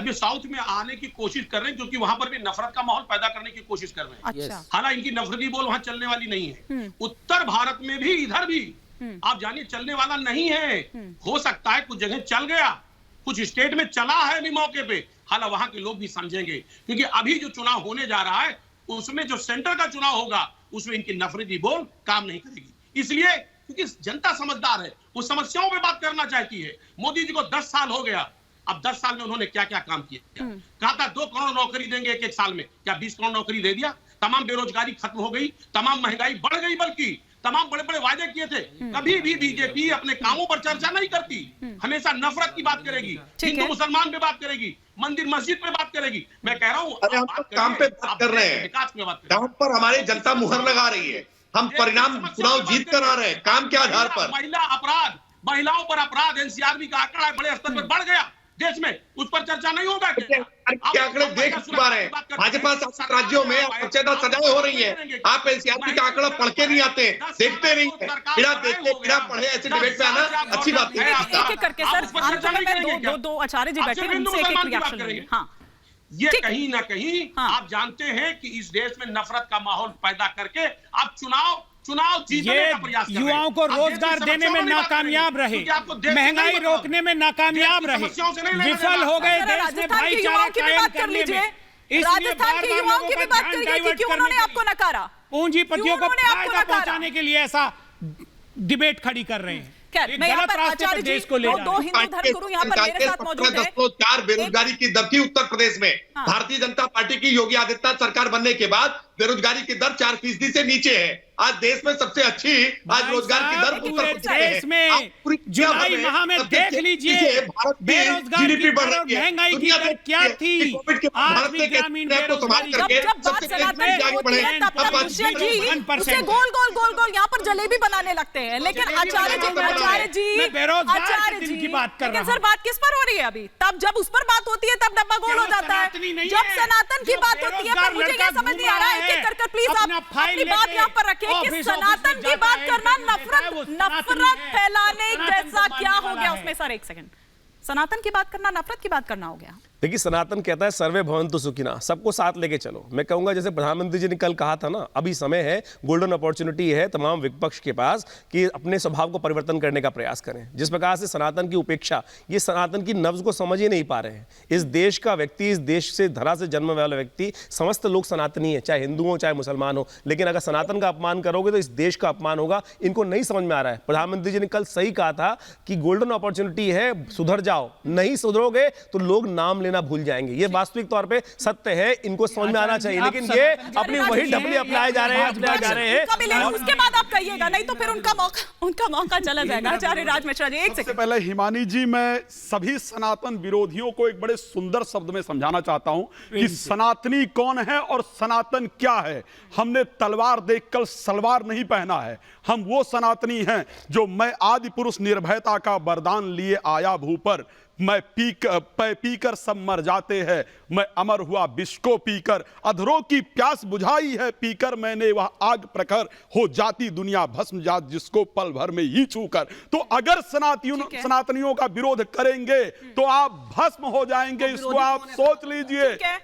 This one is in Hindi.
अब ये साउथ में आने की कोशिश कर रहे हैं, क्योंकि वहां पर भी नफरत का माहौल पैदा करने की कोशिश कर रहे हैं। अच्छा। हालांकि इनकी नफरती बोल वहां चलने वाली नहीं है। उत्तर भारत में भी, इधर भी आप जानिए चलने वाला नहीं है। हो सकता है कुछ जगह चल गया, कुछ स्टेट में चला है भी मौके पे, हालांकि वहां के लोग भी समझेंगे, क्योंकि अभी जो चुनाव होने जा रहा है उसमें जो सेंटर का चुनाव होगा उसमें इनकी नफरती बोल काम नहीं करेगी। इसलिए क्योंकि जनता समझदार है, वो समस्याओं पे बात करना चाहती है। मोदी जी को 10 साल हो गया, अब 10 साल में उन्होंने क्या क्या काम किया? कहा था 2 करोड़ नौकरी देंगे एक साल में, क्या 20 करोड़ नौकरी दे दिया? तमाम बेरोजगारी खत्म हो गई, तमाम महंगाई बढ़ गई, बल्कि तमाम बड़े बड़े वायदे किए थे। कभी भी बीजेपी अपने कामों पर चर्चा नहीं करती, हमेशा नफरत की बात करेगी, हिंदू मुसलमान पे बात करेगी, मंदिर मस्जिद पे बात करेगी। मैं कह रहा हूँ अरे हम तो काम पे बात कर रहे हैं, विकास में बात काम पर हमारी जनता मुहर लगा रही है, हम परिणाम चुनाव जीत कर आ रहे हैं। काम के आधार पर महिला अपराध, महिलाओं पर अपराध, एनसीआरबी का आंकड़ा बड़े स्तर पर बढ़ गया देश में, उस पर चर्चा नहीं होगा क्या आंकड़े देख पा रहे हैं? भाजपा शासित राज्यों में बच्चेदार सजाएं हो रही है, आप एनसीआरबी का आंकड़ा पढ़ के नहीं आते, देखते नहीं है। बिना देखे बिना पढ़े ऐसे डिबेट पे आना अच्छी बात नहीं है। एक एक करके सर, दो आचार्य जी बैठे हैं, उनसे एक एक रिएक्शन लेंगे। हाँ, ये कहीं ना कहीं आप जानते हैं कि इस देश में नफरत का माहौल पैदा करके आप चुनाव जीतने का प्रयास कर रहे हैं। युवाओं को रोजगार देने में नाकामयाब रहे, महंगाई रोकने में नाकामयाब रहे, विफल हो गए देश में भाईचारा कायम करने में। राजस्थान के युवाओं की भी बात करिए कि क्यों उन्होंने आपको नकारा, पूंजीपतियों को फायदा पहुंचाने के लिए ऐसा डिबेट खड़ी कर रहे हैं। मैं यहाँ पर आचार्य जी, दो हिंदू धर्मगुरु यहाँ पर मेरे साथ मौजूद हैं। 4 बेरोजगारी की दर थी उत्तर प्रदेश में। भारतीय जनता पार्टी की योगी आदित्यनाथ सरकार बनने के बाद बेरोजगारी की दर 4% से नीचे है। आज देश में सबसे अच्छी आज रोजगार की दर उत्तर प्रदेश में जुलाई माह में देख लीजिए बेरोजगारी की दर और महंगाई की दर क्या थी। आज भी ग्रामीण बेरोजगारी गोल यहाँ पर जलेबी बनाने लगते हैं, लेकिन आचार्य जी की बात कर रहे हैं। सर बात किस पर हो रही है अभी? तब जब उस पर बात होती है तब डब्बा गोल हो जाता है, जब सनातन की बात होती है पर मुझे क्या समझ नहीं आ रहा है। एक कर प्लीज आप अपनी बात यहाँ पर रखें कि सनातन की बात करना नफरत फैलाने जैसा क्या हो गया उसमें? सर एक सेकंड, सनातन की बात करना नफरत की बात करना हो गया? देखिए, सनातन कहता है सर्वे भवन्तु सुखिनः, सबको साथ लेके चलो। मैं कहूंगा जैसे प्रधानमंत्री जी ने कल कहा था ना, अभी समय है, गोल्डन अपॉर्चुनिटी है तमाम विपक्ष के पास कि अपने स्वभाव को परिवर्तन करने का प्रयास करें। जिस प्रकार से सनातन की उपेक्षा, ये सनातन की नब्ज को समझ ही नहीं पा रहे हैं। इस देश का व्यक्ति, इस देश से धरा से जन्म वाला व्यक्ति, समस्त लोग सनातनी है, चाहे हिंदू हो चाहे मुसलमान हो, लेकिन अगर सनातन का अपमान करोगे तो इस देश का अपमान होगा। इनको नहीं समझ में आ रहा है। प्रधानमंत्री जी ने कल सही कहा था कि गोल्डन अपॉर्चुनिटी है, सुधर जाओ, नहीं सुधरोगे तो लोग नाम लेना भूल जाएंगे। ये वास्तविक तौर पे सत्य है, इनको समझ में आना चाहिए, लेकिन ये अपनी वही डबली अपनाए जा रहे हैं। उसके बाद आप कहिएगा, नहीं तो फिर उनका मौका चला जाएगा। आचार्य राज मिश्रा जी, एक सबसे पहले हिमानी जी, मैं सभी सनातन विरोधियों को एक बड़े सुंदर शब्द में समझाना चाहता हूं कि सनातनी कौन है और सनातन क्या है। हमने तलवार देखकर सलवार नहीं पहना है, हम वो सनातनी हैं जो मैं आदि पुरुष निर्भयता का वरदान लिए आया भू पर, मैं पीकर सब मर जाते हैं, मैं अमर हुआ विष को पीकर, अधरों की प्यास बुझाई है पीकर मैंने, वह आग प्रखर हो जाती दुनिया भस्म जात जिसको पल भर में ही छूकर। तो अगर सनातनियों का विरोध करेंगे तो आप भस्म हो जाएंगे, इसको आप सोच लीजिए।